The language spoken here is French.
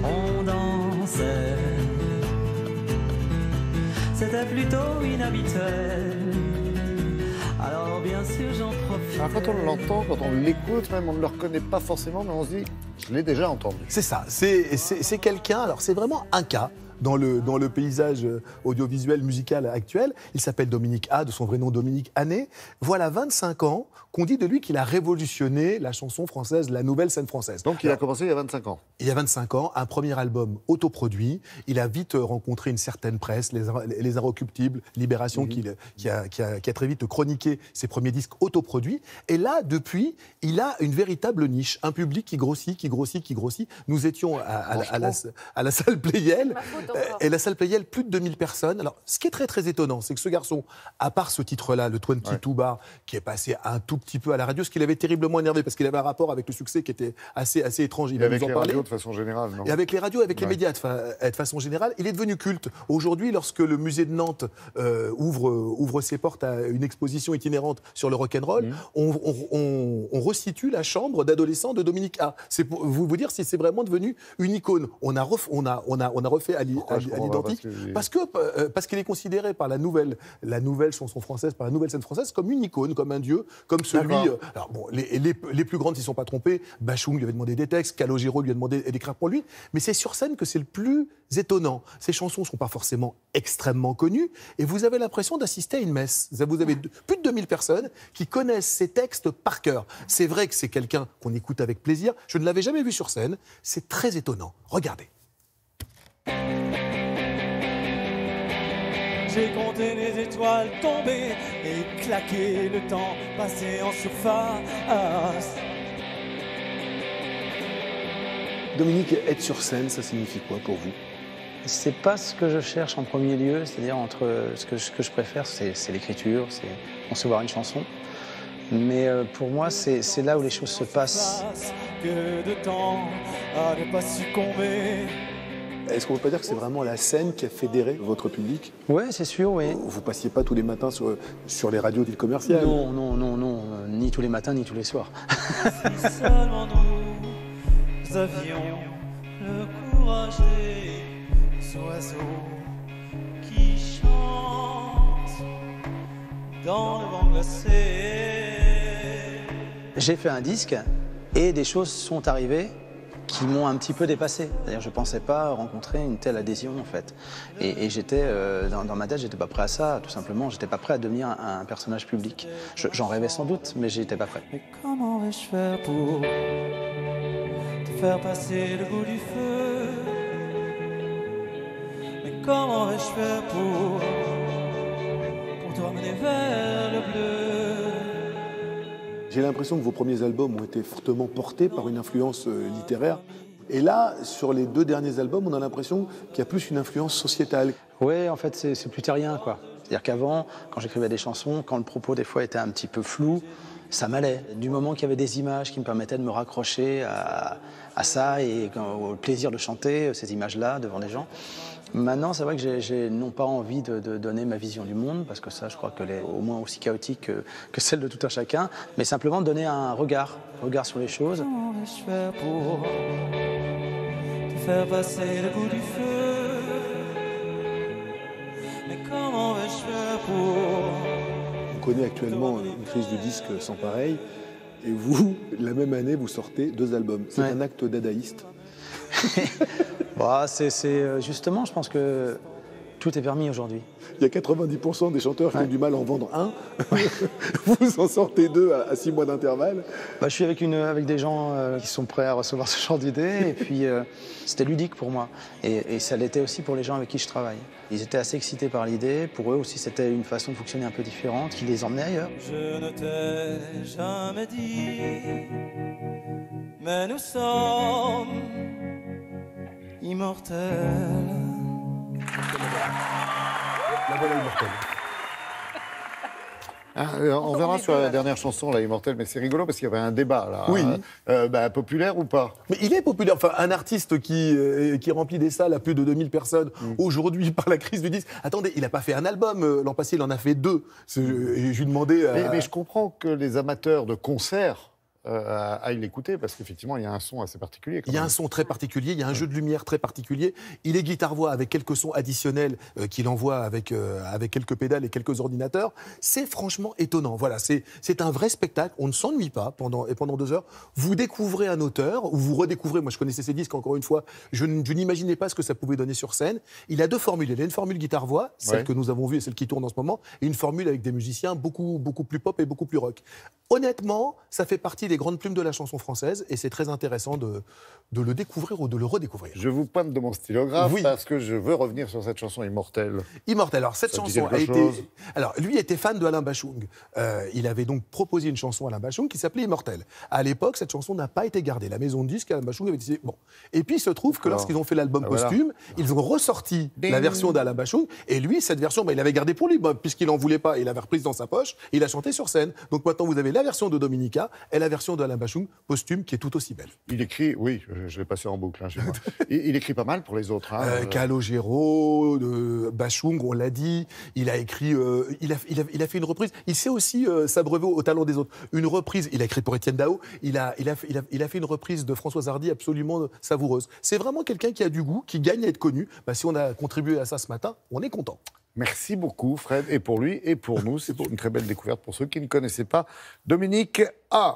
on dansait. C'était plutôt inhabituel. Alors bien sûr j'en profitais. Alors, quand on l'entend, quand on l'écoute, même on ne le reconnaît pas forcément, mais on se dit, je l'ai déjà entendu. C'est ça, c'est quelqu'un, alors c'est vraiment un cas dans le paysage audiovisuel musical actuel. Il s'appelle Dominique A, de son vrai nom Dominique Hanné. Voilà 25 ans qu'on dit de lui qu'il a révolutionné la chanson française, la nouvelle scène française. Donc il a commencé il y a 25 ans. Il y a 25 ans, un premier album autoproduit. Il a vite rencontré une certaine presse, les Inrecuptibles, Libération, qui a très vite chroniqué ses premiers disques autoproduits. Et là, depuis, il a une véritable niche, un public qui grossit, qui grossit, qui grossit. Nous étions à la salle Playel. Et la salle Playel, plus de 2000 personnes. Alors, ce qui est très, très étonnant, c'est que ce garçon, à part ce titre-là, le 22 Bar, qui est passé un tout petit peu à la radio, ce qui l'avait terriblement énervé, parce qu'il avait un rapport avec le succès qui était assez étrange. Il va nous en parler. Avec les radios de façon générale, non ? Et avec les radios, avec les médias de façon générale, il est devenu culte. Aujourd'hui, lorsque le musée de Nantes ouvre ses portes à une exposition itinérante sur le rock'n'roll, on resitue la chambre d'adolescents de Dominique A. C'est pour vous dire si c'est vraiment devenu une icône. On a refait à l'identique parce qu'il est considéré par la nouvelle chanson française, par la nouvelle scène française, comme une icône, comme un dieu, comme celui. Alors bon, les plus grandes s'y sont pas trompées. Bachung lui avait demandé des textes, Calogero lui a demandé d'écrire pour lui, mais c'est sur scène que c'est le plus étonnant. Ces chansons ne sont pas forcément extrêmement connues et vous avez l'impression d'assister à une messe. Vous avez plus de 2000 personnes qui connaissent ces textes par cœur. C'est vrai que c'est quelqu'un qu'on écoute avec plaisir. Je ne l'avais jamais vu sur scène. C'est très étonnant. Regardez. J'ai compté les étoiles tombées et claqué le temps passé en surface. Dominique, être sur scène, ça signifie quoi pour vous ? C'est pas ce que je cherche en premier lieu, c'est-à-dire entre ce que je préfère, c'est l'écriture, c'est concevoir une chanson. Mais pour moi, c'est là où les choses se passent. Que de temps à ne pas succomber. Est-ce qu'on peut pas dire que c'est vraiment la scène qui a fédéré votre public ? Oui, c'est sûr, oui. Vous passiez pas tous les matins sur les radios dites commerciales ? Non, ni tous les matins, ni tous les soirs. Si seulement nous avions le courage des oiseaux qui chantent dans le vent glacé. J'ai fait un disque et des choses sont arrivées qui m'ont un petit peu dépassé. C'est-à-dire, je ne pensais pas rencontrer une telle adhésion, en fait. Et j'étais, dans ma tête, j'étais pas prêt à ça, tout simplement. J'étais pas prêt à devenir un personnage public. J'en rêvais sans doute, mais j'étais pas prêt. Mais comment vais-je faire pour te faire passer le bout du feu? Mais comment vais-je faire pour te ramener vers le bleu? J'ai l'impression que vos premiers albums ont été fortement portés par une influence littéraire. Et là, sur les 2 derniers albums, on a l'impression qu'il y a plus une influence sociétale. Oui, en fait, c'est plus terrien, quoi. C'est-à-dire qu'avant, quand j'écrivais des chansons, quand le propos des fois était un petit peu flou, ça m'allait. Du moment qu'il y avait des images qui me permettaient de me raccrocher à ça et au plaisir de chanter ces images-là devant des gens. Maintenant, c'est vrai que j'ai non pas envie de donner ma vision du monde, parce que ça, je crois qu'elle est au moins aussi chaotique que celle de tout un chacun, mais simplement de donner un regard sur les choses. Comment vais-je faire pour te faire passer le bout du feu? Mais comment vais-je faire pour... On connaît actuellement une crise du disque sans pareil, et vous, la même année, vous sortez 2 albums. C'est un acte dadaïste. Bah, c'est justement, je pense que tout est permis aujourd'hui. Il y a 90% des chanteurs qui ont du mal à en vendre un. Vous en sortez 2 à 6 mois d'intervalle. Bah, je suis avec des gens qui sont prêts à recevoir ce genre d'idées. Et puis, c'était ludique pour moi. Et ça l'était aussi pour les gens avec qui je travaille. Ils étaient assez excités par l'idée. Pour eux aussi, c'était une façon de fonctionner un peu différente qui les emmenait ailleurs. Je ne t'ai jamais dit, mais nous sommes immortels. La voilà immortelle. On verra sur la dernière chanson, là, Immortel, mais c'est rigolo parce qu'il y avait un débat, là. Oui. Populaire ou pas? Mais il est populaire. Enfin, un artiste qui remplit des salles à plus de 2000 personnes aujourd'hui par la crise du disque. Attendez, il n'a pas fait un album. L'an passé, il en a fait 2. Et je lui demandais... Mais je comprends que les amateurs de concerts à l'écouter, parce qu'effectivement, il y a un son assez particulier. Il y a un son très particulier, il y a un jeu de lumière très particulier. Il est guitare-voix avec quelques sons additionnels qu'il envoie avec quelques pédales et quelques ordinateurs. C'est franchement étonnant. Voilà, c'est un vrai spectacle. On ne s'ennuie pas pendant 2 heures. Vous découvrez un auteur, ou vous redécouvrez. Moi, je connaissais ses disques, encore une fois. Je n'imaginais pas ce que ça pouvait donner sur scène. Il a 2 formules. Il a une formule guitare-voix, celle que nous avons vue et celle qui tourne en ce moment, et une formule avec des musiciens beaucoup plus pop et beaucoup plus rock. Honnêtement, ça fait partie des grandes plumes de la chanson française, et c'est très intéressant de le découvrir ou de le redécouvrir. Je vous pointe de mon stylographe parce que je veux revenir sur cette chanson Immortelle. Immortelle. Alors, cette chanson a été... Alors, lui était fan de Alain Bachung. Il avait donc proposé une chanson à Alain Bachung qui s'appelait Immortelle. À l'époque, cette chanson n'a pas été gardée. La maison de disques, Alain Bachung avait dit... Bon. Et puis, il se trouve que lorsqu'ils ont fait l'album posthume, ils ont ressorti la version d'Alain Bachung. Et lui, cette version, il l'avait gardée pour lui, puisqu'il n'en voulait pas. Il l'avait reprise dans sa poche et il a chanté sur scène. Donc maintenant, vous avez la version de Dominica et la version d'Alain Bachung posthume qui est tout aussi belle. Il écrit, oui, je l'ai passé en boucle chez moi. il écrit pas mal pour les autres. Calogero, Bachung, on l'a dit. Il a écrit, il a fait une reprise. Il sait aussi s'abreuver au talent des autres. Une reprise, il a écrit pour Étienne Dao. Il a fait une reprise de Françoise Hardy absolument savoureuse. C'est vraiment quelqu'un qui a du goût, qui gagne à être connu. Si on a contribué à ça ce matin, on est content. Merci beaucoup, Fred, et pour lui et pour nous. C'est une très belle découverte pour ceux qui ne connaissaient pas Dominique A.